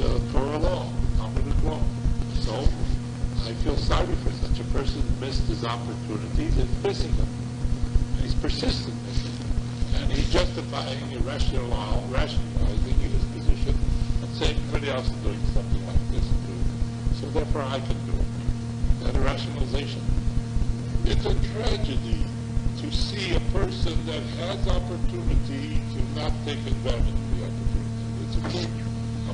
Torah law, Talmudic law. So I feel sorry for such a person who missed his opportunities and missing them. And he's persistent missing them. And he's justifying rationalizing his position and saying everybody else is doing something like this too. So therefore I can do it. That a rationalization. It's a tragedy to see a person that has opportunity to not take advantage of the opportunity. It's a torture.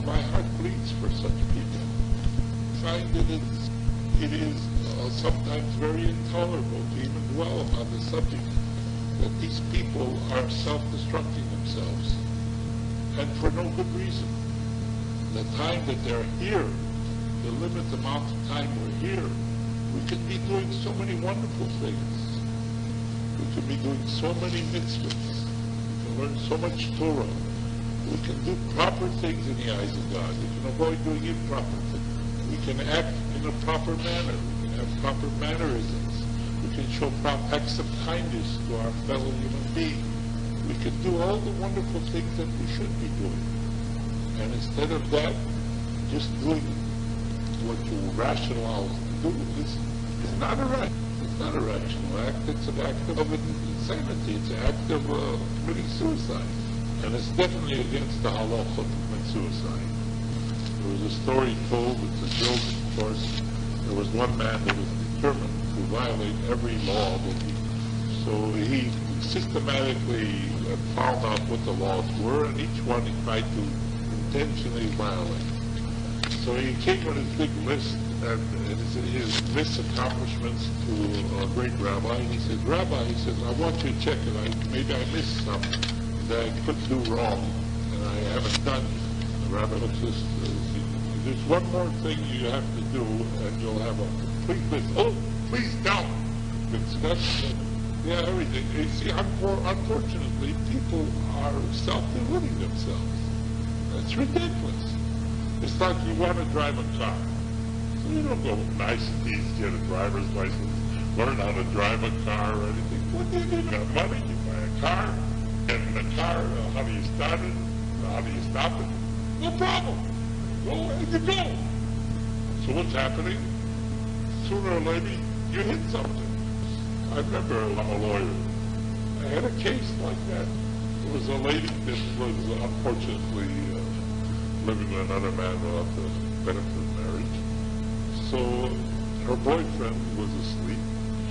My heart bleeds for such people. I find that it is sometimes very intolerable to even dwell upon the subject that these people are self-destructing themselves, and for no good reason. The time that they're here, the limited amount of time we're here, we could be doing so many wonderful things. We could be doing so many mitzvahs. We can learn so much Torah. We can do proper things in the eyes of God. We can avoid doing improper things. We can act in a proper manner. We can have proper mannerisms. We can show acts of kindness to our fellow human being. We can do all the wonderful things that we should be doing. And instead of that, just doing what you rationalize to do is not a right. It's not a rational act. It's an act of insanity. It's an act of committing suicide. And it's definitely against the halacha to commit suicide. There was a story told, it's a joke of course. There was one man that was determined to violate every law that so he systematically found out what the laws were, and each one he tried to intentionally violate. So he came with his big list and his list of accomplishments to a great rabbi, and he says, Rabbi, he says, I want you to check it. Maybe I missed something that I couldn't do wrong, and I haven't done. The rabbi looks at this, there's one more thing you have to do, and you'll have a complete list. Oh, please don't. Yeah, everything. You see, unfortunately, people are self-deluding themselves. That's ridiculous. It's like you want to drive a car. So you don't go niceties, get a driver's license, learn how to drive a car or anything. What do you do? You got money, you buy a car. And in the car, how do you start it? How do you stop it? No problem. Go and you go. So what's happening? Sooner or later, you hit something. I remember I'm a lawyer. I had a case like that. There was a lady that was unfortunately living with another man without the benefit of marriage. So her boyfriend was asleep.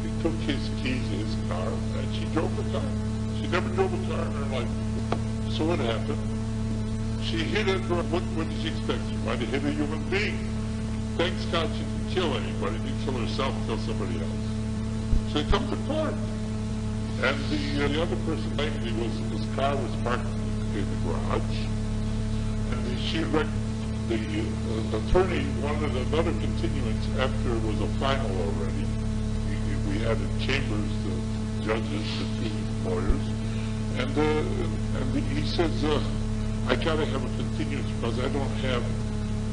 She took his keys in his car and she drove the car. She never drove a car in her life. So what happened? She hit a girl. What did she expect? She might have hit a human being. Thanks God she didn't kill anybody. Didn't kill herself, kill somebody else. So he comes to court. And the other person claimed his car was parked in the garage. And the attorney wanted another continuance after it was a final already. We had in chambers the judges, the two lawyers, and he says, I gotta have a continuance because I don't have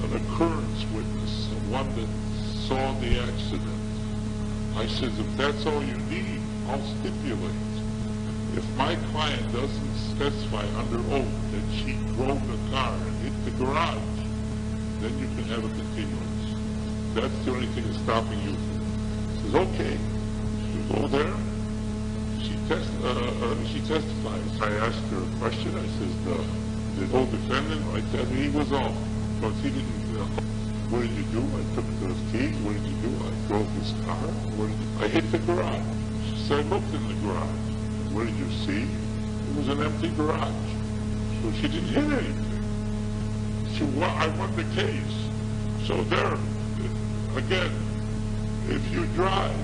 an occurrence witness, one that saw the accident. I says, if that's all you need, I'll stipulate. If my client doesn't specify under oath that she drove the car and hit the garage, then you can have a continuance. That's the only thing that's stopping you. He says, okay. You go there. She testifies. I asked her a question. I said, the whole defendant, I said, he was off. Because he didn't, what did you do? I took those keys. What did you do? I drove his car. I hit the garage. She said, I looked in the garage. What did you see? It was an empty garage. So she didn't hit anything. I won the case. So there, again, if you drive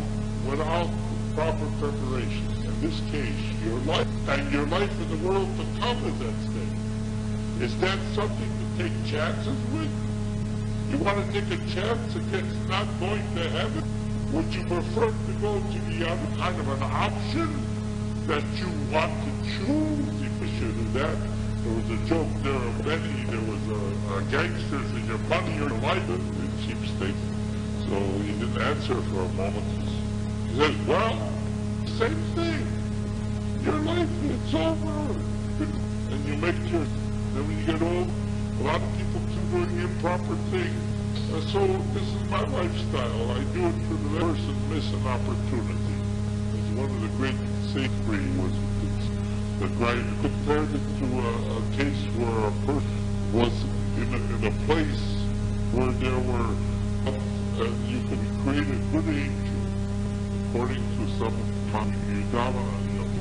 without proper preparation, in this case, your life and your life in the world to come is at stake. Is that something to take chances with? You want to take a chance against not going to heaven? Would you prefer to go to the other kind of an option that you want to choose? If you should do that. There was a joke there of Benny, there was a gangsters in your money or your life in cheap state. So he didn't answer for a moment. He says, well, same thing. Your life, it's over. And you make your, then when you get old, a lot of people doing improper things. So this is my lifestyle. I do it for the person miss an opportunity. It's one of the great sacred was the guy compared it to a case where a person was in a place where there were, you can create a good angel according to some Yudama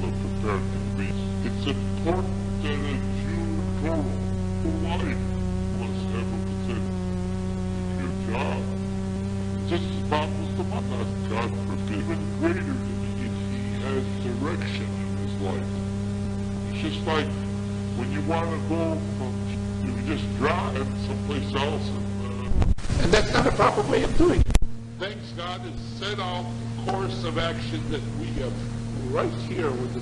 prepared to be. It's important that a Jew total life was ever considered your job. Just as Bob was the mother, God forbid, even greater if he has direction in his life. It's just like when you want to go from, you just drive someplace else and that's not a proper way of doing it. Thanks God has set out the course of action that we have right here with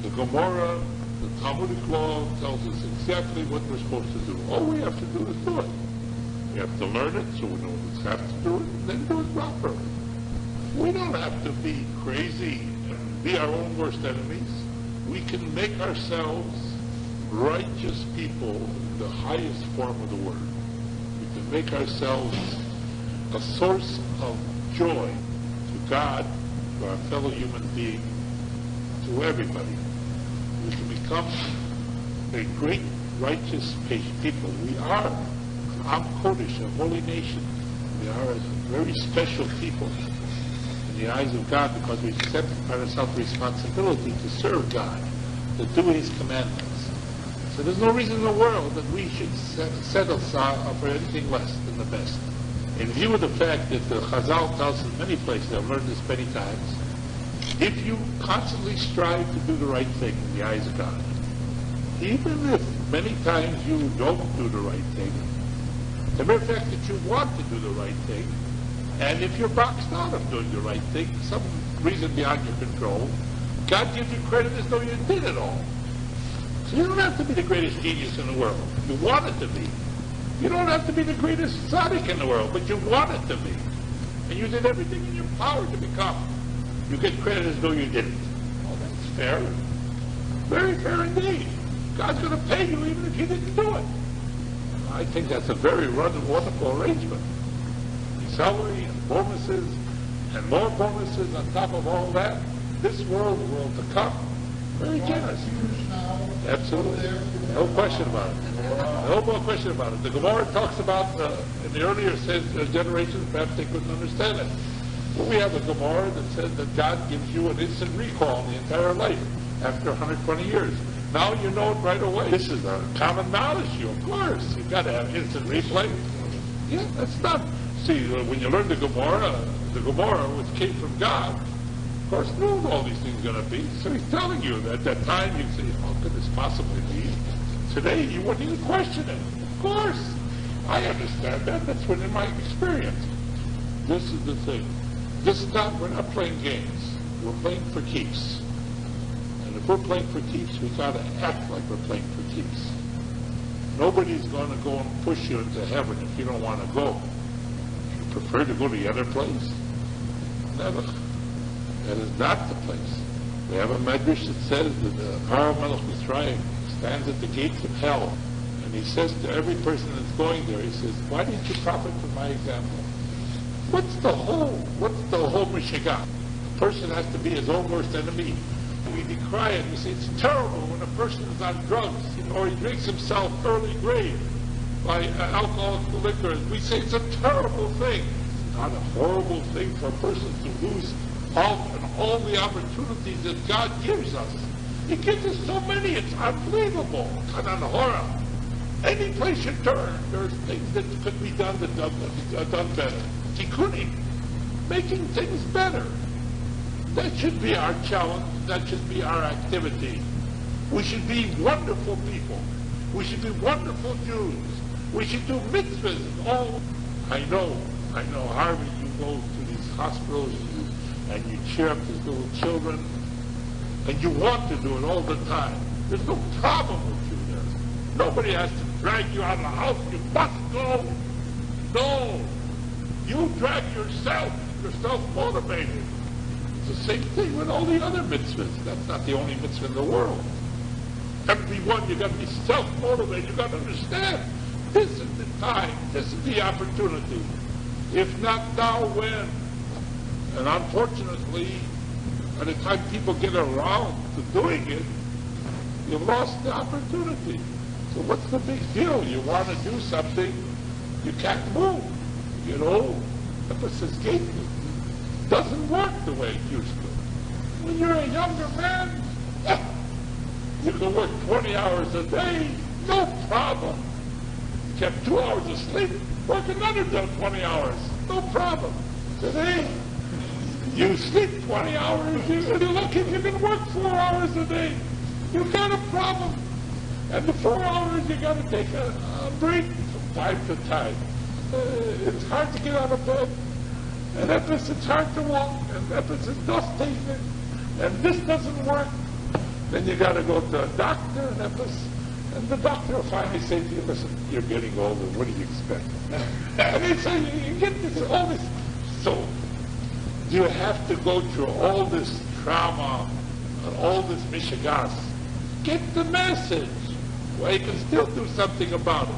the Gemara, the Talmudic law tells us exactly what we're supposed to do. All we have to do is do it. We have to learn it so we know we have to do it, and then do it properly. We don't have to be crazy and be our own worst enemies. We can make ourselves righteous people in the highest form of the word. We can make ourselves a source of joy to God, to our fellow human being, to everybody. We can become a great righteous people. We are Am Kodesh, a holy nation. We are a very special people in the eyes of God because we accept upon ourselves responsibility to serve God, to do His commandments. So there's no reason in the world that we should settle for anything less than the best. In view of the fact that the Chazal tells us in many places, I've learned this many times, if you constantly strive to do the right thing in the eyes of God, even if many times you don't do the right thing, the mere fact that you want to do the right thing, and if you're boxed out of doing the right thing, some reason beyond your control, God gives you credit as though you did it all. So you don't have to be the greatest genius in the world. You want it to be. You don't have to be the greatest tzaddik in the world, but you want it to be. And you did everything in your power to become. You get credit as though you didn't. Well, that's fair. Very fair indeed. God's going to pay you even if you didn't do it. I think that's a very wonderful arrangement. Salary and bonuses and more bonuses on top of all that. This world to come. Very generous. Absolutely. No question about it. No more question about it. The Gemara talks about, in the earlier generations, perhaps they couldn't understand it. But we have a Gemara that says that God gives you an instant recall in the entire life after 120 years. Now you know it right away. This is a common knowledge to you, of course. You've got to have instant replay. Yeah, that's not. See, when you learn the Gemara, which came from God, of course, knows all these things are going to be. So he's telling you that at that time you'd say, how could this possibly be? Today you wouldn't even question it. Of course. I understand that. That's within my experience. This is the thing. We're not playing games. We're playing for keeps. And if we're playing for keeps, we got to act like we're playing for keeps. Nobody's going to go and push you into heaven if you don't want to go. You prefer to go to the other place? Never. That is not the place. We have a medrash that says that the Pharaoh Melech Mitzrayim stands at the gates of hell, and he says to every person that's going there, he says, why didn't you profit from my example? What's the whole Mishigat? A person has to be his own worst enemy. We decry it. We say it's terrible when a person is on drugs, or he drinks himself early grave by alcoholic liquor. We say it's a terrible thing. It's not a horrible thing for a person to lose all the opportunities that God gives us. He gives us so many, it's unbelievable. Kananahora. Any place you turn, there's things that could be done that are done better. Tikkunim, making things better. That should be our challenge. That should be our activity. We should be wonderful people. We should be wonderful Jews. We should do mitzvahs. I know, Harvey, you go to these hospitals and you cheer up these little children, and you want to do it all the time. There's no problem with you there. Nobody has to drag you out of the house. You must go. No. You drag yourself. You're self-motivated. It's the same thing with all the other mitzvahs. That's not the only mitzvah in the world. Everyone, you've got to be self-motivated. You've got to understand this is the time This is the opportunity. If not now, when? And unfortunately, by the time people get around to doing it, you've lost the opportunity. So what's the big deal? You want to do something, you can't move. You know, emphasis gate doesn't work the way it used to. When you're a younger man, you can work 20 hours a day, no problem. You get 2 hours of sleep, work another 20 hours, no problem. Today, you sleep 20 hours, you're lucky if you can work 4 hours a day. You've got a problem. And the 4 hours, you got to take a break from time to time. It's hard to get out of bed, and it's hard to walk, and it's dusting, and this doesn't work. Then you got to go to a doctor, and the doctor will finally say to you, listen, you're getting older, what do you expect? And they say, you get all this. So you have to go through all this trauma and all this mishigas. Get the message. Well, you can still do something about it.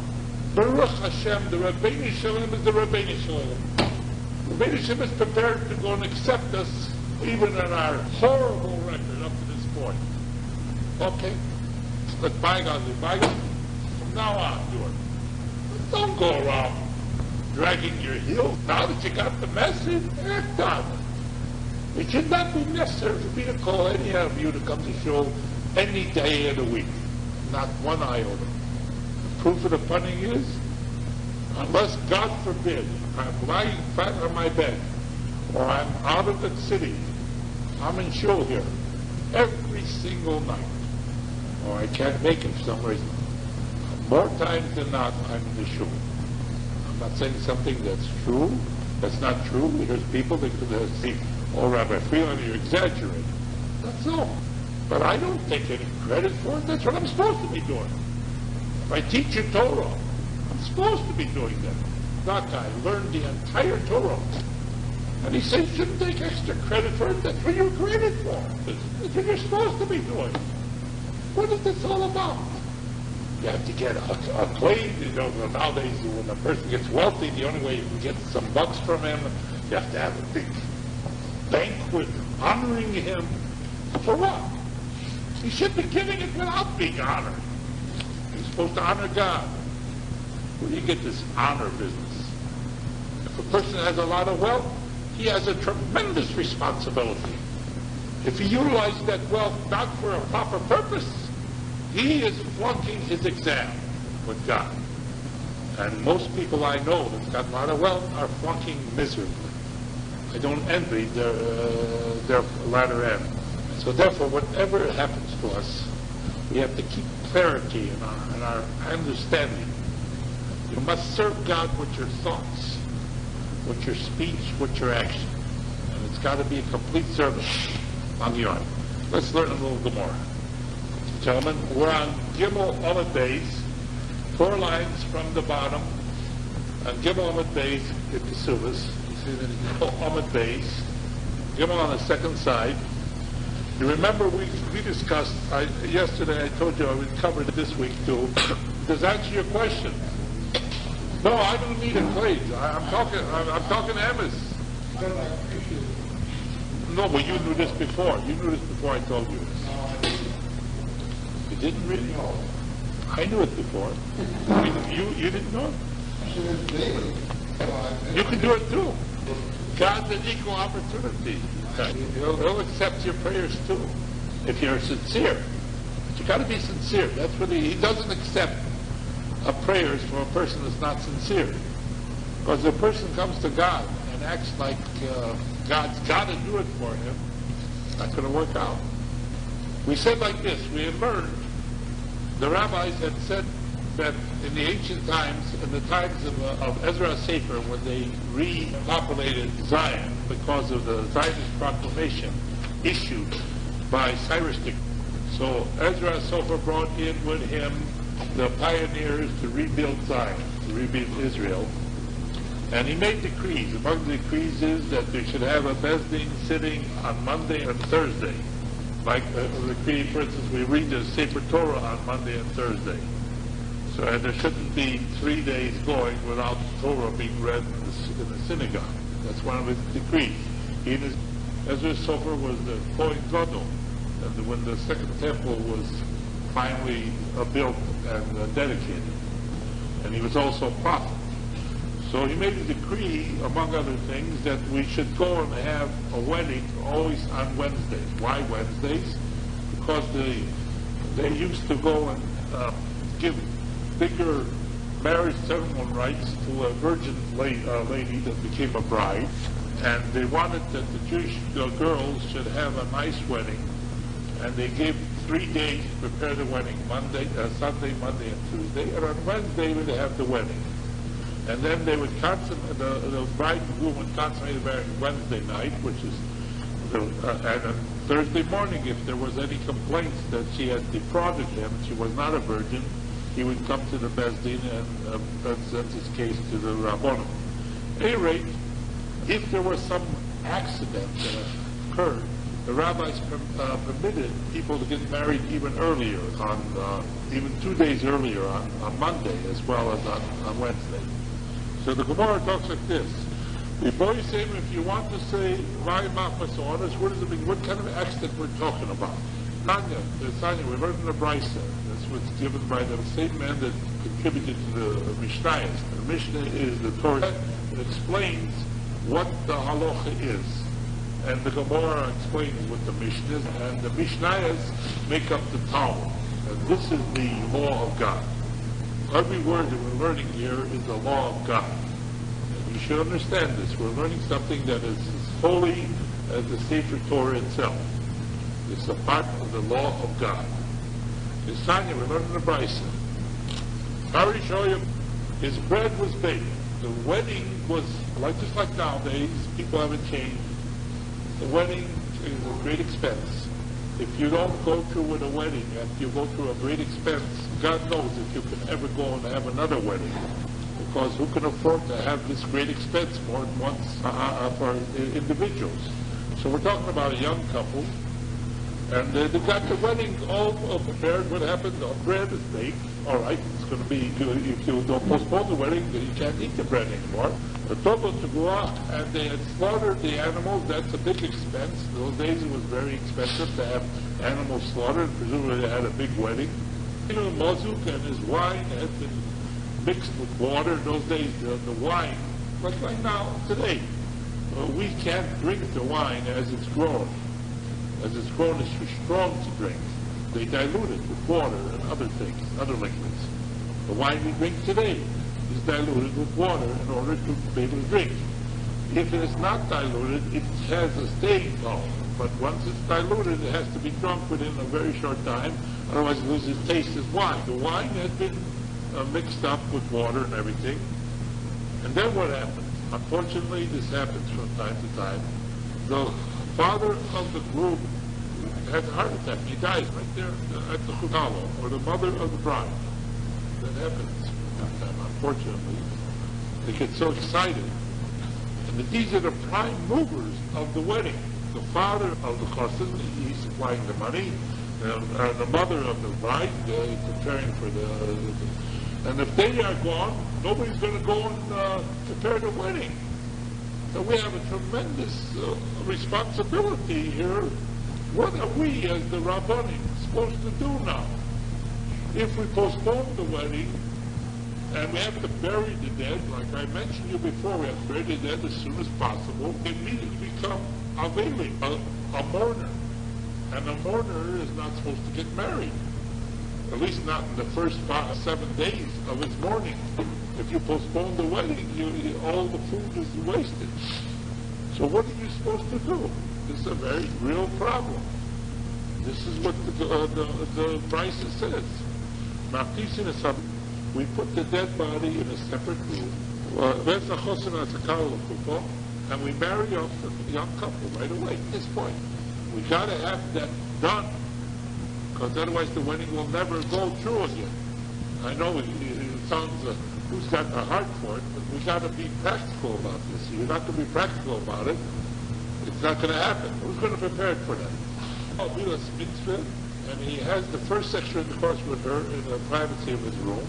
Baruch Hashem, the Rabbi Shalom is the Rabbi Shalom. Rabbi Shalom is prepared to go and accept us even in our horrible record up to this point. Okay? Let bygones be bygones. From now on, do it. But don't go around dragging your heels. Now that you got the message, act on it. It should not be necessary for me to call any of you to come to show any day of the week. Not one iota. The proof of the pudding is, unless, God forbid, I'm lying flat on my bed, or I'm out of the city, I'm in shul here every single night, or I can't make it for some reason. More times than not, I'm in the shul. I'm not saying something that's true, that's not true. There's people that could say, oh, Rabbi Friedlander, you're exaggerating. That's all. But I don't take any credit for it. That's what I'm supposed to be doing. If I teach you Torah, I'm supposed to be doing that. That guy learned the entire Torah. And he said, you shouldn't take extra credit for it. That's what you're created for. That's what you're supposed to be doing. What is this all about? You have to get acclaimed. You know, nowadays, when a person gets wealthy, the only way you can get some bucks from him, you have to have a big banquet honoring him. For what? He should be giving it without being honored. He's supposed to honor God. Where do you get this honor business? If a person has a lot of wealth, he has a tremendous responsibility. If he utilizes that wealth not for a proper purpose, he is flunking his exam with God. And most people I know that've got a lot of wealth are flunking miserably. I don't envy their latter end. So therefore, whatever happens to us, we have to keep clarity in our understanding. You must serve God with your thoughts, with your speech, with your action. And it's got to be a complete service on your own. Let's learn a little Gemara. Gentlemen, we're on Gimel Amud Beis, 4 lines from the bottom. On Gimel Amud Beis, the Kesuvas. You see that Gimel Amud Beis. Gimel on the second side. You remember we discussed, yesterday I told you I would cover it this week too. Does that answer your question? No, I don't need a plate. I'm talking to Amos. No, but you knew this before. You knew this before I told you this. You didn't really know. I knew it before. You didn't know it? You can do it too. God's an equal opportunity. He'll accept your prayers too, if you're sincere. But you got to be sincere. That's what he doesn't accept prayers from a person that's not sincere. Because if a person comes to God and acts like God's got to do it for him, it's not going to work out. We said like this, we had learned, the rabbis had said that in the ancient times, in the times of Ezra Sefer, when they repopulated Zion because of the Zionist proclamation issued by Cyrus the Great. So Ezra Sefer brought in with him the pioneers to rebuild Zion, to rebuild Israel. And he made decrees. Among the decrees is that they should have a Beis Din sitting on Monday and Thursday. Like the decree, for instance, we read the Sefer Torah on Monday and Thursday. So and there shouldn't be 3 days going without the Torah being read in the synagogue. That's one of his decrees. Ezra Sofer was the Kohen Gadol, and when the second temple was finally built and dedicated. And he was also a prophet. So he made a decree, among other things, that we should go and have a wedding always on Wednesdays. Why Wednesdays? Because they used to go and give bigger marriage ceremony rights to a virgin lady that became a bride. And they wanted that the Jewish girls should have a nice wedding. And they gave 3 days to prepare the wedding, Sunday, Monday, and Tuesday. And on Wednesday, they would have the wedding. And then they would consummate, the bride and groom would consummate the marriage Wednesday night, which is, and on Thursday morning, if there was any complaints that she had defrauded him, she was not a virgin, he would come to the Beis Din and present his case to the Rabbanim. At any rate, if there was some accident that occurred, the rabbis permitted people to get married even earlier, even 2 days earlier, on Monday as well as on Wednesday. So the Gemara talks like this. Before you say, if you want to say, what does it mean? What kind of accident we're talking about? Tanya, we learned in the Brisa. That's what's given by the same man that contributed to the Mishnayos. The Mishnah is the Torah that explains what the halacha is. And the Gemara explains what the Mishnah is. And the Mishnayos make up the Talmud. And this is the law of God. Every word that we're learning here is the law of God. And you should understand this. We're learning something that is as holy as the Sefer Torah itself. It's a part of the law of God. It's Tanya, we're learning the Brisa. His bread was baked. The wedding was, just like nowadays, people haven't changed. The wedding is a great expense. If you don't go through with a wedding, if you go through a great expense, God knows if you can ever go and have another wedding. Because who can afford to have this great expense more than once for individuals? So we're talking about a young couple, and they got the wedding all prepared. What happened? The bread is baked. All right, it's going to be, if you don't postpone the wedding, then you can't eat the bread anymore. The Togo to go out, and they had slaughtered the animals. That's a big expense. In those days it was very expensive to have animals slaughtered. Presumably they had a big wedding. Mazuk and his wine had been mixed with water. In those days the wine, like now, today, we can't drink the wine as it's grown. As it's grown, it's too strong to drink. They dilute it with water and other things, other liquids. The wine we drink today is diluted with water in order to be able to drink. If it is not diluted, it has a staying power. But once it's diluted, it has to be drunk within a very short time, otherwise it loses taste as wine. The wine has been mixed up with water and everything. And then what happens? Unfortunately, this happens from time to time. The father of the groom has a heart attack. He dies right there at the chutalo, or the mother of the bride. That happens sometimes, unfortunately. They get so excited. And these are the prime movers of the wedding. The father of the cousin, he's supplying the money. The mother of the bride, preparing for and if they are gone, nobody's going to go and prepare the wedding. So we have a tremendous responsibility here. What are we as the Rabbanim supposed to do now? If we postpone the wedding and we have to bury the dead, like I mentioned you before, we have to bury the dead as soon as possible, we immediately become availing, a mourner. And a mourner is not supposed to get married. At least not in the first 7 days of his mourning. If you postpone the wedding, all the food is wasted. So what are you supposed to do? This is a very real problem. This is what the Brisa says. We put the dead body in a separate room. And we marry off the young couple right away at this point. We got to have that done, because otherwise the wedding will never go through again. I know it sounds, who's got the heart for it, but we got to be practical about this. If you're not going to be practical about it, it's not going to happen. Who's going to prepare for that? Mitzvah, and he has the first section of the course with her in the privacy of his room.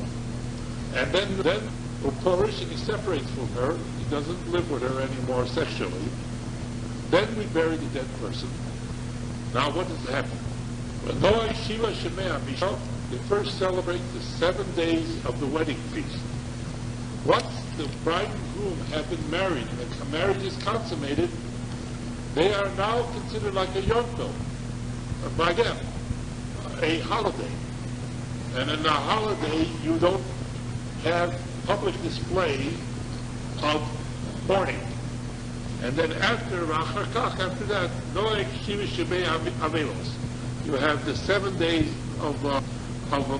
And then he separates from her. He doesn't live with her anymore sexually. Then we bury the dead person. Now what does happen? They first celebrate the 7 days of the wedding feast. Once the bride and groom have been married and the marriage is consummated, they are now considered like a Yom Tov, by them, a holiday. And in a holiday, you don't have public display of mourning. And then after that, you have the 7 days of a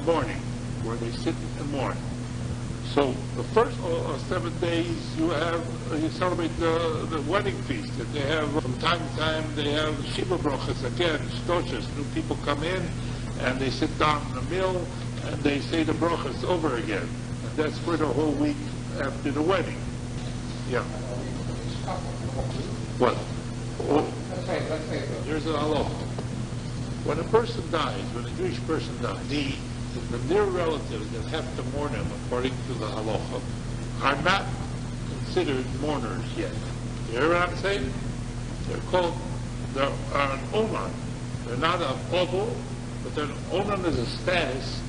mourning, where they sit and mourn. So the first 7 days you celebrate the wedding feast, and they have from time to time they have shiva brochas again, shtoshas. New people come in and they sit down in a meal and they say the brochas over again, and that's for the whole week after the wedding. Yeah. What? Here's an halacha. When a person dies, when a Jewish person dies, the near relatives that have to mourn him, according to the halacha, are not considered mourners yet. You hear what I'm saying? They're an onan. They're not a bubble, but an onan is a status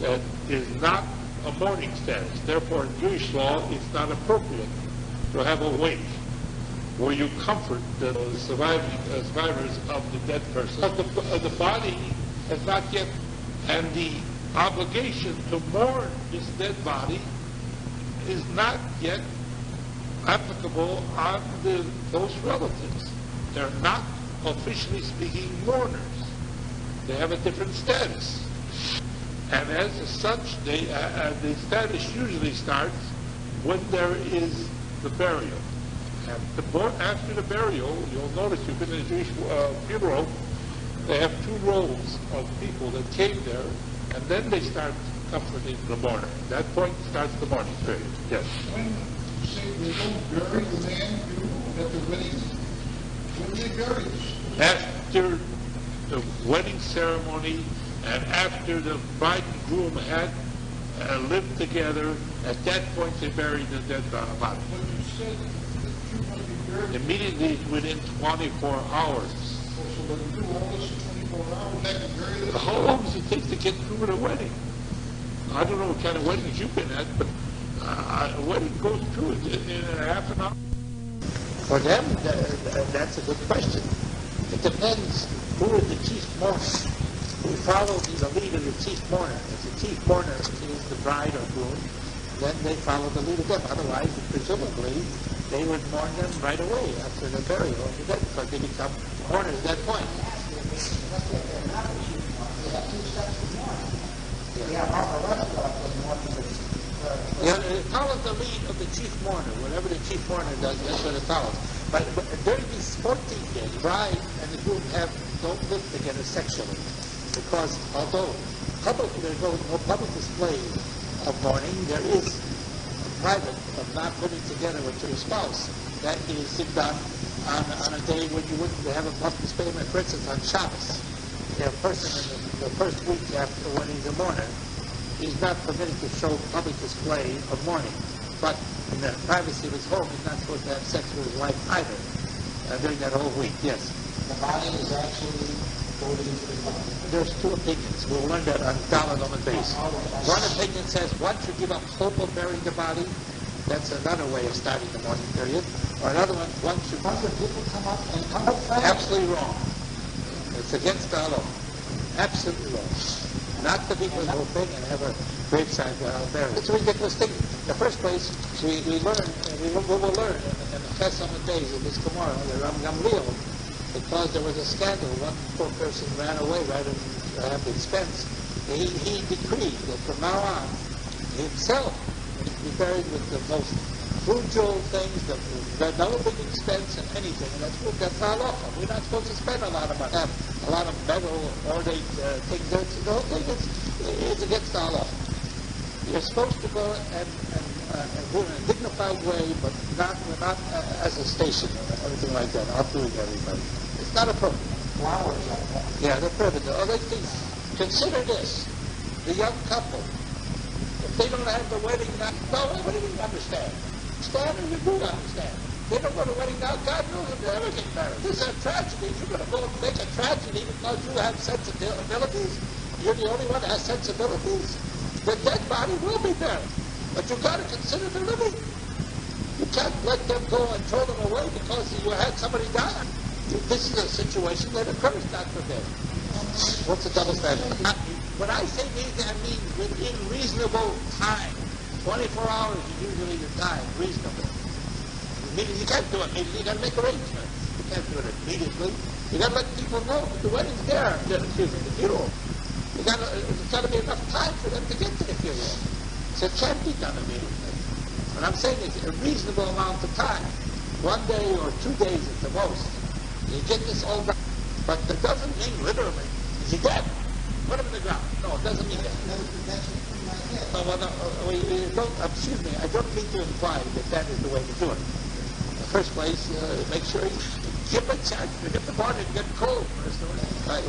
that is not a mourning status. Therefore, in Jewish law, it's not appropriate to have a wake where you comfort the survivors of the dead person. But the body has not yet, and the obligation to mourn this dead body is not yet applicable on those relatives. They're not, officially speaking, mourners. They have a different status. And as such, the status usually starts when there is the burial. And after the burial, you'll notice, you've been in a Jewish funeral, they have two rows of people that came there, and then they start comforting the mourner. At that point starts the mourning period. Yes? When you say they don't bury the man at the wedding, when they bury this? After the wedding ceremony and after the bride and groom had lived together, at that point they buried the dead body. But you said that you want to be buried. Immediately within 24 hours. So they do all this in 24 hours, they can bury this? How long does it take to get through the wedding? I don't know what kind of weddings you've been at, but a wedding goes through in a half an hour. For them, that's a good question. It depends who is the chief mourner. We follow the lead of the chief mourner. If the chief mourner is the bride or groom, then they follow the lead of them. Otherwise, presumably, they would mourn them right away after the burial of the dead, because they become mourners at that point. Yeah, it follows the lead of the chief mourner. Whatever the chief mourner does, that's what it follows. But during these 14 days, the bride and the groom don't live together sexually, because although there's no public display of mourning, there is private of not living together with your spouse. That is done on a day when you wouldn't have a public display. For instance, on Shabbos, a person in the first week after the wedding is a mourner. He's not permitted to show public display of mourning, but in the privacy of his home, he's not supposed to have sex with his wife either during that whole week. Yes. The body is actually going into the body. There's two opinions. We'll learn that on Daled Amud Beis. One opinion says once you give up hope of burying the body, that's another way of starting the mourning period. Or another one, once people come up and come up fast. Absolutely wrong. It's against the law. Absolutely wrong. Not the people who think and have a graveside buried. It's a ridiculous thing. In the first place, we will learn in the Chesed days of this Gemara, the Ram Gamliel, because there was a scandal. One poor person ran away rather than have the expense. He decreed that from now on, himself would be buried with the most frugal things, no big expense in anything. And that's halacha. We're not supposed to spend a lot of money, have a lot of metal, ornate things. The whole thing is against the halacha. You're supposed to go and do it in a dignified way, but not as a station or everything like that, outdoing everybody. It's not appropriate. Flowers like that. Yeah, they're prohibited. Consider this. The young couple, the They don't have the wedding now. No, what do you mean understand? Understand or you do understand? They don't go to wedding now. God knows if they ever get married. This is a tragedy. You're going to go and make a tragedy because you have sensibilities. You're the only one that has sensibilities. The dead body will be buried. But you've got to consider the living. You can't let them go and throw them away because you had somebody die. This is a situation that occurs, God forbid. What's the double standard? When I say mean, I mean within reasonable time. 24 hours is usually the time, reasonable. You can't do it immediately. You got to make arrangements. You can't do it immediately. You got to let people know that the wedding's there. Excuse me, the funeral. There's got to be enough time for them to get to the funeral. So it can't be done immediately. What I'm saying is a reasonable amount of time. 1 day or 2 days at the most. You get this all done. But that doesn't mean literally, is he dead? Put him in the ground. No, it doesn't mean that. No, well, no, excuse me, I don't mean to imply that that is the way to do it. In the first place, make sure you give a chance to get the body to get cold first.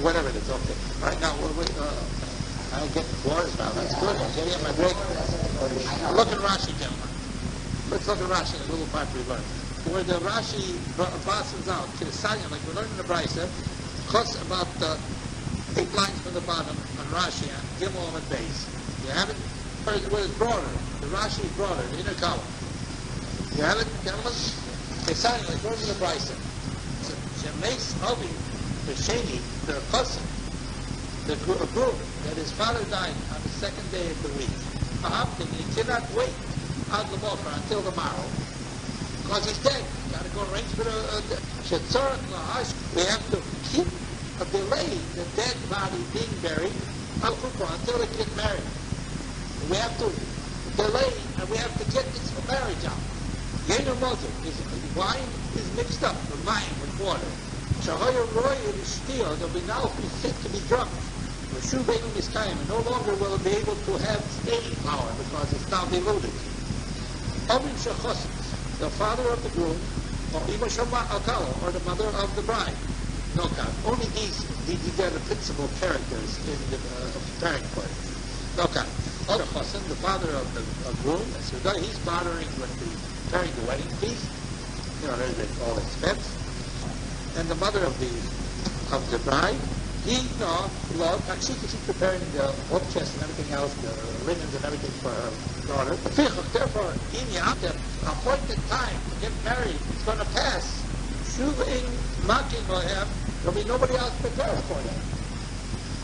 Whatever it is, okay. Right now, I get the floors now. That's good. I'm getting my break. Look at Rashi, gentlemen. Let's look at Rashi, a little part we learned. Where the Rashi blossoms out, like we learned in the Brisa, costs about 8 lines from the bottom on Rashi, on Gimel and base. You have it? Where it's broader. The Rashi is broader, the inner column. You have it, gentlemen? Like we learned in the Brisa. Shemeis Ovi, the Sheni, the Chosim, the groom that his father died on the second day of the week. He cannot wait until the morrow. Because he's dead. You've got to go arrange for we have to keep a delay the dead body being buried until they get married. We have to delay and we have to get this marriage out. Yainer Moser is wine is mixed up with wine with water. Shahoya Roy and Steel, they'll be now be fit to be drunk. And no longer will it be able to have staying power because it's now diluted. The father of the groom, or or the mother of the bride. No God. Only these are the principal characters in the preparing part. No God. The father of the groom, so he's bartering with preparing the wedding feast. There's all expense. And the mother of the bride, she's preparing the hope chest and everything else, the linens and everything for her daughter. Therefore, the appointed time to get married is going to pass. There'll be nobody else prepared for them.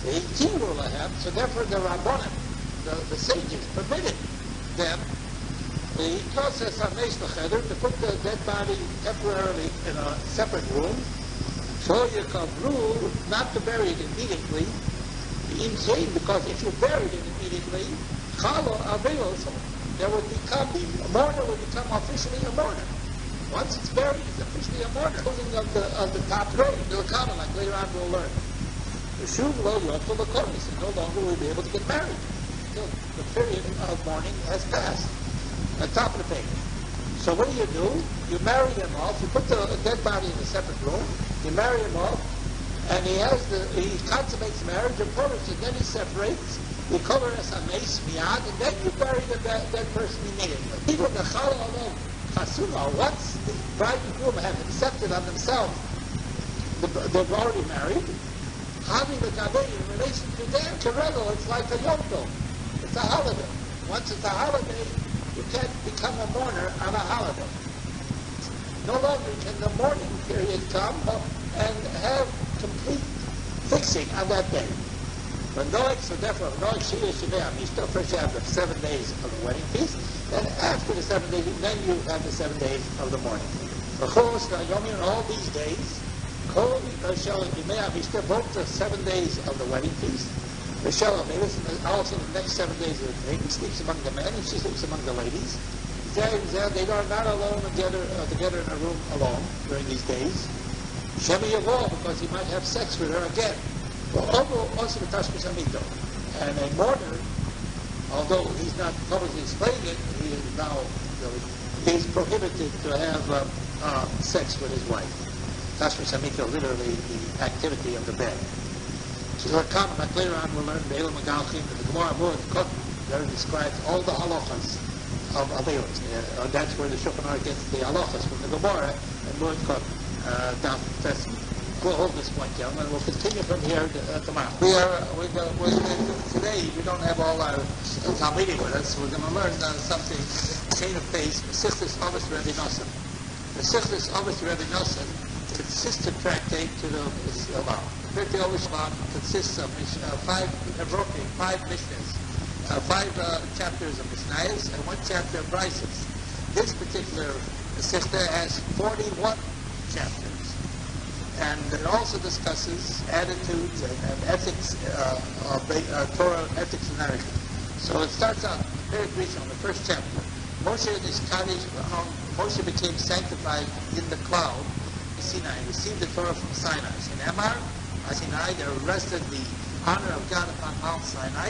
The 18 will have, so therefore the Rabbanim, the sages, permitted them the process on Meishlacheder to put the dead body temporarily in a separate room. So you can rule not to bury it immediately, because if you bury it immediately, there would become, a mourner will become officially a mourner. Once it's buried, it's officially a mourner. Closing of the top row, like later on we'll learn. The Shuv Lo Yotel L'Konis, and no longer will be able to get married until the period of mourning has passed. On top of the page. So what do? You marry him off, you put the dead body in a separate room, you marry him off, and he consummates marriage, and then he separates, you cover as a mace, miyad, and then you bury the dead person immediately. Even the chala alone, chasuna, once the bride and groom have accepted on themselves, they've already married, having the kabeh in relation to them, kerego, it's like a yom tov. It's a holiday. Once it's a holiday, you can't become a mourner on a holiday. No longer can the mourning period come and have complete fixing on that day. But so therefore, you still first have the 7 days of the wedding feast, then after the 7 days, then you have the 7 days of the mourning. In all these days, both the 7 days of the wedding feast, also the next 7 days of the day, he sleeps among the men and she sleeps among the ladies. They are not alone together in a room alone during these days. Shemi Yavol, because he might have sex with her again. And a mourner, although he's not publicly explaining it, he is now he's prohibited to have sex with his wife. Tashmish Hamito, literally the activity of the bed. So common, like later on we'll learn the Elam Magalchim and the Gemara Mud, there describes all the halachas of Averos. That's where the Shulchan Aruch gets the halachas from the Gemara and Lord Cook down from Testament. We'll hold this point, gentlemen. We'll continue from here tomorrow. Today, we don't have all our Talmudim with us. We're going to learn something, chain of phase, Mesichtas Avos Rebbe Nosson. Mesichtas Avos Rebbe Nosson consists of tractate to the Islam. The Pirkei Avos consists of five Mishnahs, five chapters of Mishnayos, and one chapter of Brises. This particular Mesichta has 41 chapters. And it also discusses attitudes and ethics, Torah ethics and narrative. So it starts out very briefly on the first chapter. Moshe and his Kaddish, Moshe became sanctified in the cloud, Sinai, received the Torah from Sinai. In Emar, Sinai, there rested the honor of God upon Mount Sinai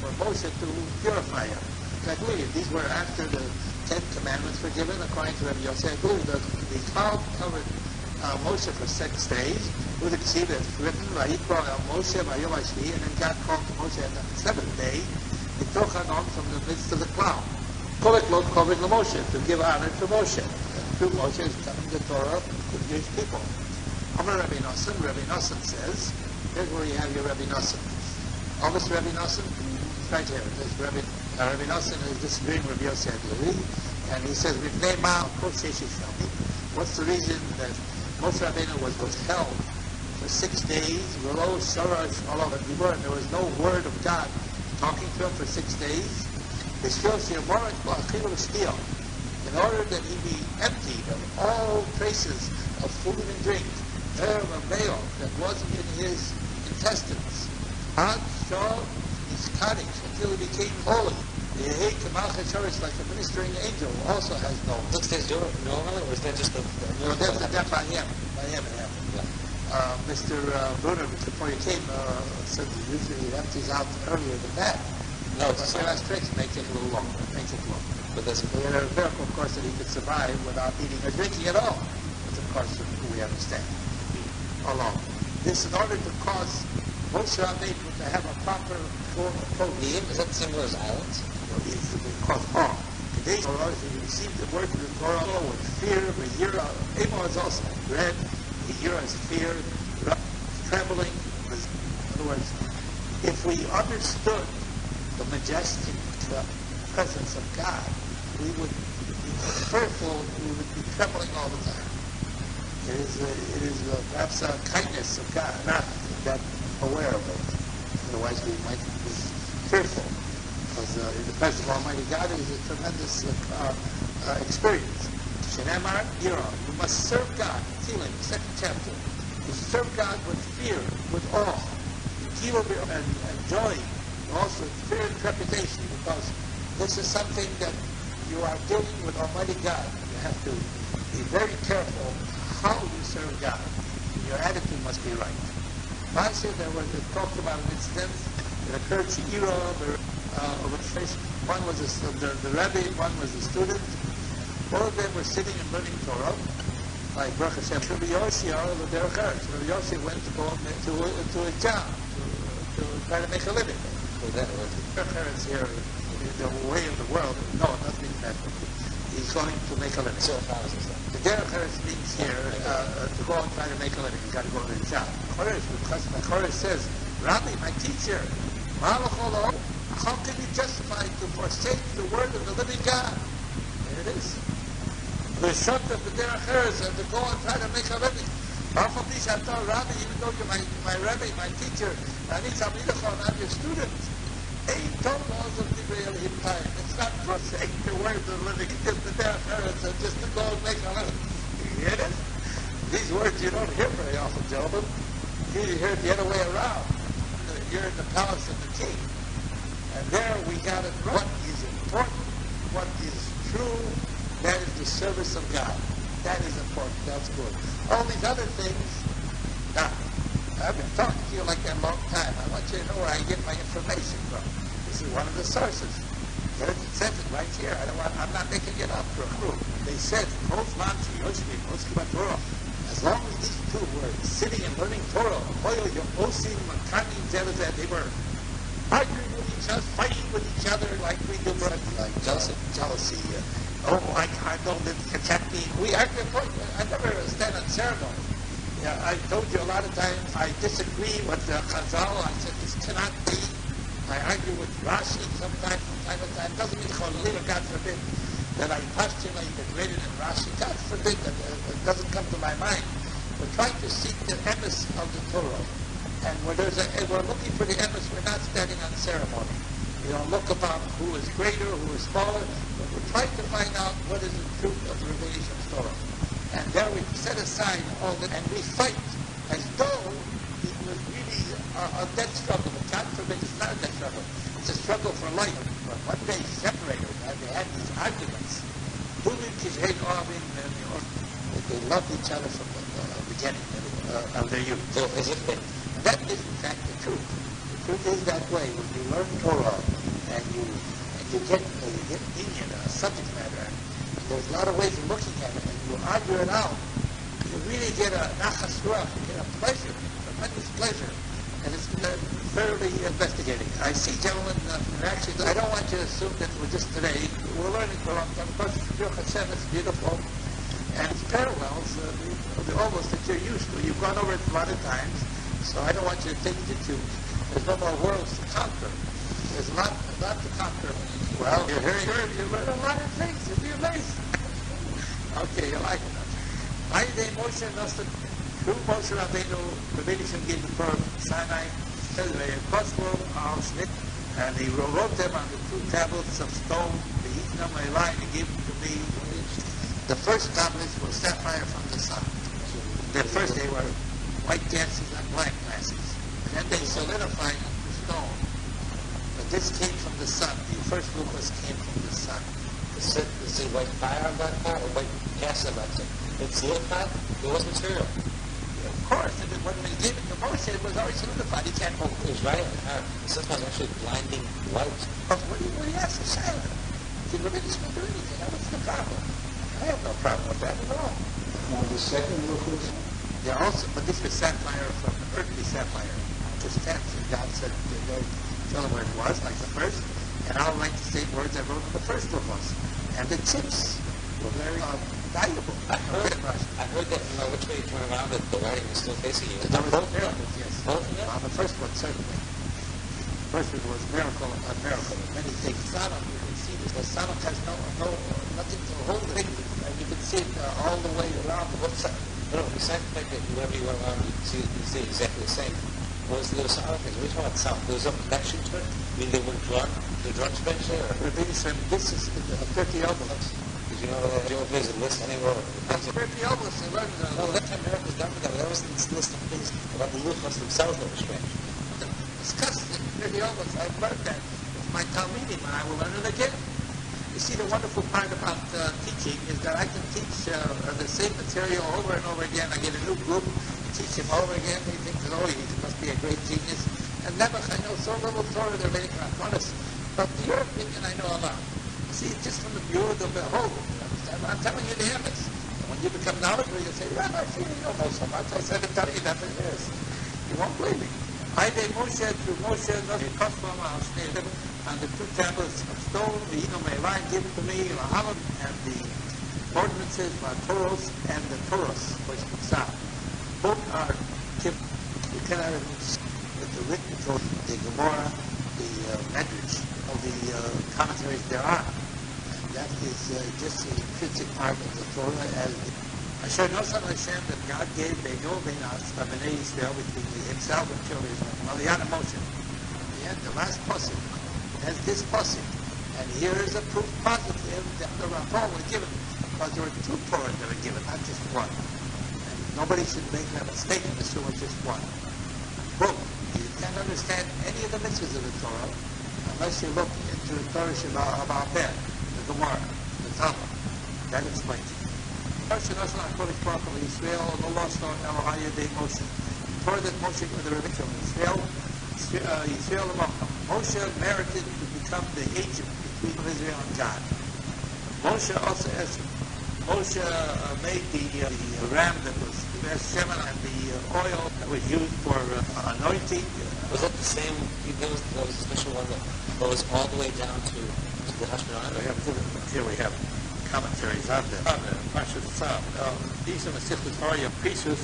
for Moshe to purify him. I believe these were after the 10 Commandments were given, according to Rabbi Yosef. I believe the cloud covered Moshe for 6 days. With the Ksiv, it's written, Vayikra el Moshe vayom hashvi, and then God called to Moshe on the 7th day, Nitochanon from the midst of the cloud. Kolek Lot covering the Moshe, to give honor to Moshe. Through Moshe is coming the Torah to the Jewish people. Amar Rabbi Nosson says, here's where you have your Rabbi Nosson. August Rabbi Nosson, right here, there's Rabbi Nosson is disagreeing with Yosef Levi, and he says, what's the reason that Moshe Rabbeinu was withheld for 6 days, and there was no word of God talking to him for 6 days? In order that he be emptied of all traces of food and drink, of veil that wasn't in his intestines. His Kaddish, until he became holy. Like a ministering angel, also has no. 6 days normally, or is that just the? No, that's by him. By him it happened. Yeah. Mr. Bruner, before he came, said that usually he empties out earlier than that. No, but the last tricks may take a little longer. But that's a miracle, of course, that he could survive without eating or drinking at all. That's, of course, we understand. Alone. This in order to cause Moshe Rabbeinu to have a proper form of protein. Is that the same as islands? It's called awe. Today, he received the word of the Torah with fear, Yira. Amo is also dread, Yira is fear, trembling. In other words, if we understood the majestic presence of God, we would be fearful, we would be trembling all the time. It is perhaps a kindness of God, not that aware of it. Otherwise, we might be fearful. Because the presence of Almighty God is a tremendous experience. Shenemar Yira, you must serve God. Tzilim, the 2nd chapter. You serve God with fear, with awe, and joy, also fear and trepidation, because this is something that you are dealing with Almighty God. You have to be very careful how you serve God. Your attitude must be right. Last year there was talked about an incident that occurred to Ira of a face. One was the Rabbi, one was a student. Both of them were sitting and learning Torah. Like Baruch Hashem, Rabbi Yossi or the Derech Eretz. Rabbi Yossi went to go to a job to try to make a living. So that was Derech Eretz here, the way of the world. No, it doesn't mean that. He's going to make a living. so houses. The Derech Eretz means here to go and try to make a living. He's got to go to the job. Choresh says, Rabbi, my teacher, how can you justify to forsake the word of the living God? There it is. The shut of the Derech Eretz and to go and try to make a living. Rabbi, even though you're my Rabbi, my teacher, I'm your student. It's not forsake the word of the living, just the Derech Eretz and just to go and make a living. You get it? These words you don't hear very often, gentlemen. You hear it the other way around. You're in the palace of the king. And there we got it right. What is important, what is true, that is the service of God. That is important. That's good. All these other things, now, I've been talking to you like that a long time. I want you to know where I get my information from. This is one of the sources. It says it right here. I'm not making it up for a crew. They said, as long as these two were sitting and learning Torah, they were arguing with each just fighting with each other like we do, like jealousy. I know that protect me. We argue. I never stand on ceremony. Yeah, I told you a lot of times I disagree with Chazal. I said this cannot be. I argue with Rashi sometimes from time to time. Doesn't mean Cholila, God forbid, that I postulate the greater than Rashi. God forbid that it doesn't come to my mind. We're trying to seek the emes of the Torah. And when we're looking for the emes, we're not standing on ceremony. We don't look about who is greater, who is smaller, but we're trying to find out what is the truth of the revelation of Torah. And there we set aside all that, and we fight as though it was really a death struggle. But God forbid, it's not a death struggle. It's a struggle for life. But one day separated, and they had these arguments. They loved each other from the beginning of their youth. So as if they... That is in fact the truth. The truth is that way. When you learn Torah and you get opinion on a subject matter, and there's a lot of ways of looking at it, and you argue it out, you really get a nachas ruach, you get a pleasure, tremendous pleasure, and it's thoroughly investigating. I see gentlemen, actually, I don't want you to assume that we're just today. We're learning for a long time. Of course, it's beautiful, and it's parallels, almost that you're used to. You've gone over it a lot of times. So I don't want you to think that there's no more worlds to conquer. There's a lot to conquer. Well, you're hearing, you learn a lot of things. You'll be amazed. Okay, you like it. I day Moshe Nostra, through Moshe Rabbeinu, the Shem gave the Torah from Sinai, and he wrote them on the 2 tablets of stone. The Yitnam Eli, and he gave them to me. The first tablets were sapphire from the sun. The first they were white glasses and black glasses. And then they solidified into stone. But this came from the sun. The first lucas came from the sun. Is it white fire on that part or white gas on that part? It's solidified? It was material. Of course, and when they gave it to Moshe, it was already solidified. He can't hold It was right on the part. Sometimes actually blinding light. But what do you ask the silent? Did Rabbi can do anything? Now, what's the problem? I have no problem with that at all. Now, the second lucas, Yeah, also, but this was sapphire from earthly sapphire. Just fancy. God said, tell them where it was, like the first, and I'll write the same words I wrote in the first of us. And the chips were very valuable. I heard that no matter which way you turn around, that the writing is still facing you. There was both miracles, yes. Both of them? On the first one, certainly. The first one was miracle on miracle. Many things. Sodom, you can see this. The Sodom has nothing to hold it. And you can see it all the way around the website. No, besides the fact that whenever you went around, you see exactly the same. There was other things. We're talking about sound. There was a connection to it. I mean, they were drunk. The drugs eventually, or Rabbi said, this is the 30 obelisk. did you know that you visit list anywhere? That's 30 obelisk. They learned that. No, that time America was done with that. That was this list of things about the luchos themselves that were strange. Discuss the 30 obelisk. I've learned that. It's my Talmudim, and I will learn it again. You see, the wonderful part about teaching is that I can teach the same material over and over again. I get a new group, teach him over again. He thinks, he must be a great genius. And never, I know so little Torah, they're very honest. But your opinion, I know a lot. See, just from the view of the beholder. I'm telling you the emes. And when you become knowledgeable, you say, Rabbi, I feel you don't know so much. I said, tell you that it is. You won't believe me. I did Moshe through Moshe, on the 2 tablets of stone, the Line given to me, and the ordinances, Toros, and the Toros, which Psal. Both are kept. You cannot with the written Torah, the Gemara, the Medrash, of the commentaries there are. And that is just the intrinsic part of the Torah as Asher Nosan Hashem that God gave Beino Beinas B'nei Yisrael between himself and children Israel. Maliyana Moshe. The last pasuk has this pasuk, and here is a proof positive that the Rapha was given, because there were 2 Torahs that were given, not just one. And nobody should make that mistake and assume it's just one. Boom. You can't understand any of the mitzvahs of the Torah unless you look into the Torah about Ben, the Gemara, the Talmud. That explains it. Moshe Nassan HaKodesh Baruch Hu Yisrael, the lost on Elohaya de Moshe. The Torah that Moshe with the Rebbe of Israel, Yisrael Moshe merited to become the agent between Israel and God. Moshe also has Moshe made the ram that was Shemen and the oil that was used for anointing Was that the same? There was a special one that goes all the way down to the Hashmonah. Here we have commentaries on the Parshat Tzav. These are the Sichus Arya pieces.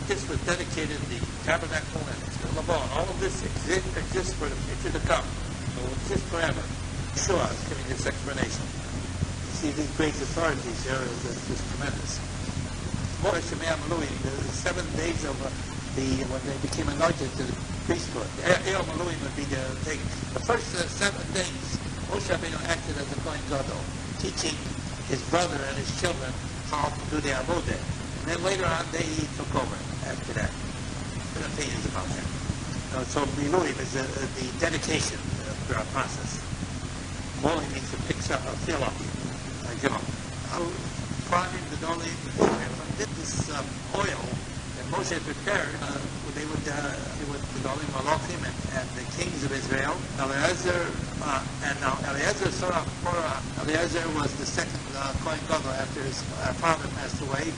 This was dedicated to the tabernacle and the Lavon. All of this exists for the future to come. It will exist forever. Sure, I was giving this explanation. You see, these great authorities here is tremendous. More Shemei Malui, the 7 days of when they became anointed to the priesthood. El Malui would be the thing. The first 7 days, Moshe Rabbeinu acted as a Kohen Gadol, teaching his brother and his children how to do the avodah. And then later on, he took over after that. There are opinions about that. So Milui is the dedication process. Moli means to pick up, fill up, Prime the Doli, from this oil that Moshe prepared, they would the Dolim Malachim and the kings of Israel. Eliezer son of Korah. Eliezer was the second Kohen Gadol after his father passed away.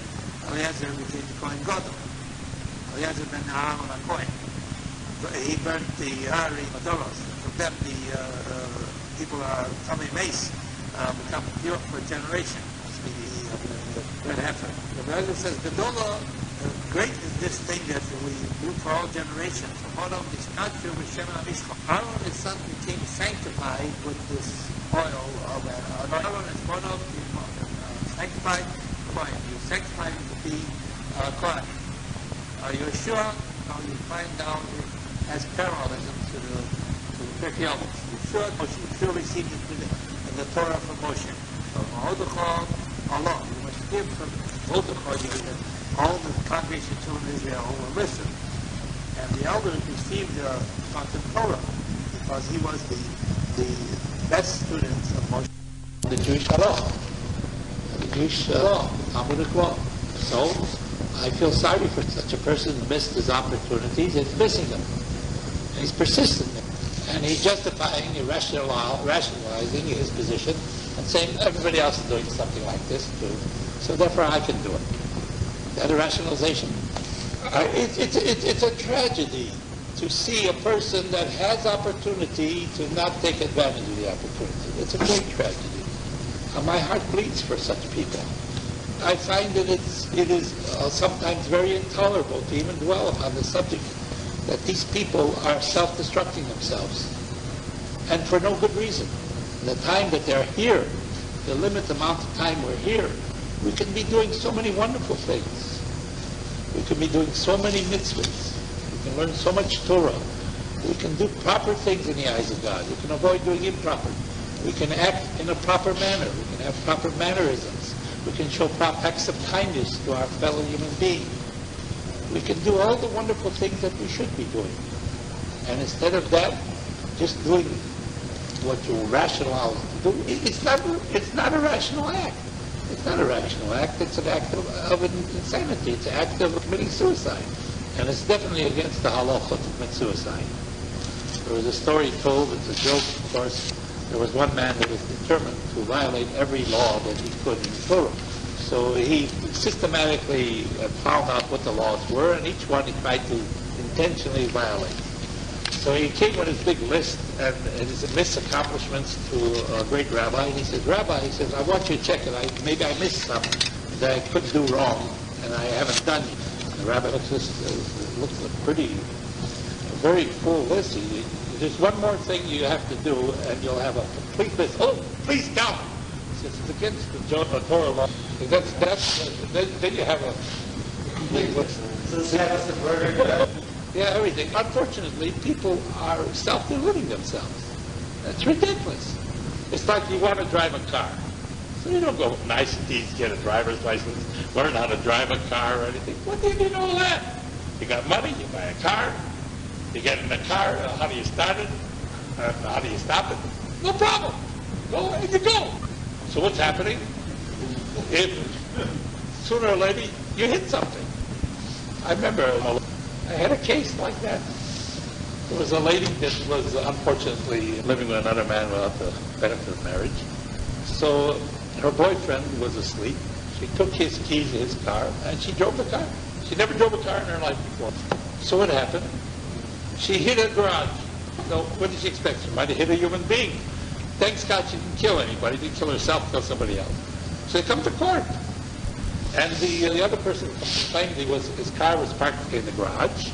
Eliezer became the Kohen Gadol. Eliezer ben Aaron HaKohen. He burnt the Ari Madoros. From them, the people are Tommy Mace become pure for a generation. Must be the red heifer. The Eliezer says, Gedolah, great is this thing that we do for all generations. Aaron, his son, became sanctified with this oil of Aaron is one of the sanctified Kohen. You sanctify him to be Kohen. Yeshua, you find out, it has parallelism to the Pirkei Avos. Yeshua received it in the Torah from Moshe. So Allah, you must give from Mordechai, all the congregation of children of Israel will listen. And the elders received the Torah because he was the best student of Moshe. The Jewish law. The Jewish law, Talmudic law. So, I feel sorry for such a person who missed his opportunities and missing them. And he's persistent. And he's justifying, rationalizing his position and saying everybody else is doing something like this too. So therefore I can do it. That a rationalization. It's a tragedy to see a person that has opportunity to not take advantage of the opportunity. It's a great tragedy. And my heart bleeds for such people. I find that it is sometimes very intolerable to even dwell upon the subject that these people are self-destructing themselves, and for no good reason. In the time that they're here, the limited amount of time we're here, we can be doing so many wonderful things. We can be doing so many mitzvahs. We can learn so much Torah. We can do proper things in the eyes of God. We can avoid doing improper. We can act in a proper manner. We can have proper mannerisms. We can show acts of kindness to our fellow human being. We can do all the wonderful things that we should be doing. And instead of that, just doing what you rationalize to do, it's not a rational act. It's not a rational act. It's an act of insanity. It's an act of committing suicide. And it's definitely against the halacha to commit suicide. There was a story told, it's a joke, of course. There was one man that was determined to violate every law that he could in Torah. So he systematically found out what the laws were, and each one he tried to intentionally violate. So he came with his big list and his missed accomplishments to a great rabbi, and he says, Rabbi, he says, I want you to check it. Maybe I missed something that I couldn't do wrong, and I haven't done it. The rabbi looks at a very full list. There's one more thing you have to do, and you'll have a complete list. Oh, please count. He says, it's against the Torah law. Then you have a complete list. Yeah, everything. Unfortunately, people are self-deluding themselves. That's ridiculous. It's like you want to drive a car. So you don't go niceties, get a driver's license, learn how to drive a car or anything. What do you need all that? You got money, you buy a car, you get in the car, how do you start it? How do you stop it? No problem. Go and you go. So what's happening? If sooner or later you hit something. I remember I had a case like that. There was a lady that was unfortunately living with another man without the benefit of marriage. So her boyfriend was asleep. She took his keys to his car and she drove the car. She never drove a car in her life before. So what happened? She hit a garage. So what did she expect? She might have hit a human being. Thanks God she didn't kill anybody. Didn't kill herself, kill somebody else. So they come to court. And the other person claimed his car was parked in the garage.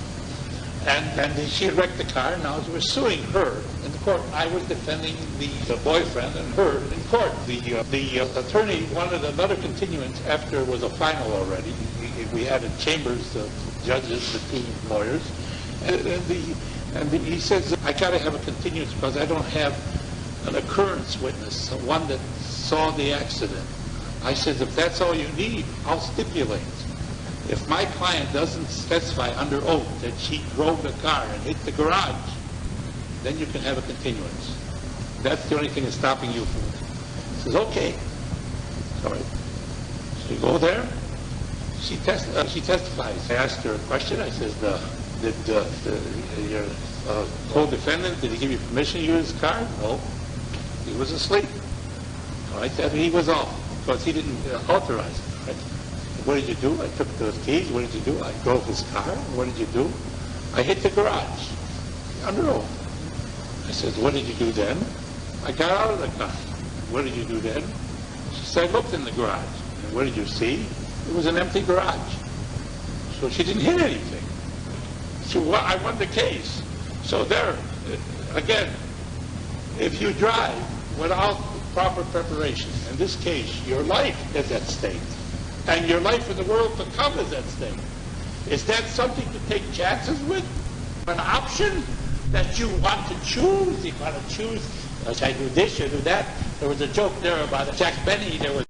And she had wrecked the car, and now they were suing her in the court. I was defending the boyfriend and her in court. The attorney wanted another continuance after it was a final already. We had in chambers the judges, the two lawyers, and he says, I got to have a continuance because I don't have an occurrence witness, one that saw the accident. I said, if that's all you need, I'll stipulate. If my client doesn't specify under oath that she drove the car and hit the garage, then you can have a continuance. That's the only thing that's stopping you from it. He says, okay. All right. So you go there. She testifies. I asked her a question. I said, did your co-defendant, did he give you permission to use his car? No. He was asleep. All right. That he was off because he didn't authorize it. Right? What did you do? I took those keys. What did you do? I drove his car. What did you do? I hit the garage. Under oath. I said, what did you do then? I got out of the car. What did you do then? She said, I looked in the garage. And what did you see? It was an empty garage. So she didn't hit anything. So I won the case. So there, again, if you drive without proper preparation, in this case, your life is at stake. And your life in the world to come is at stake. Is that something to take chances with? An option that you want to choose? You want to choose, should I do this, should I do that? There was a joke there about Jack Benny. There was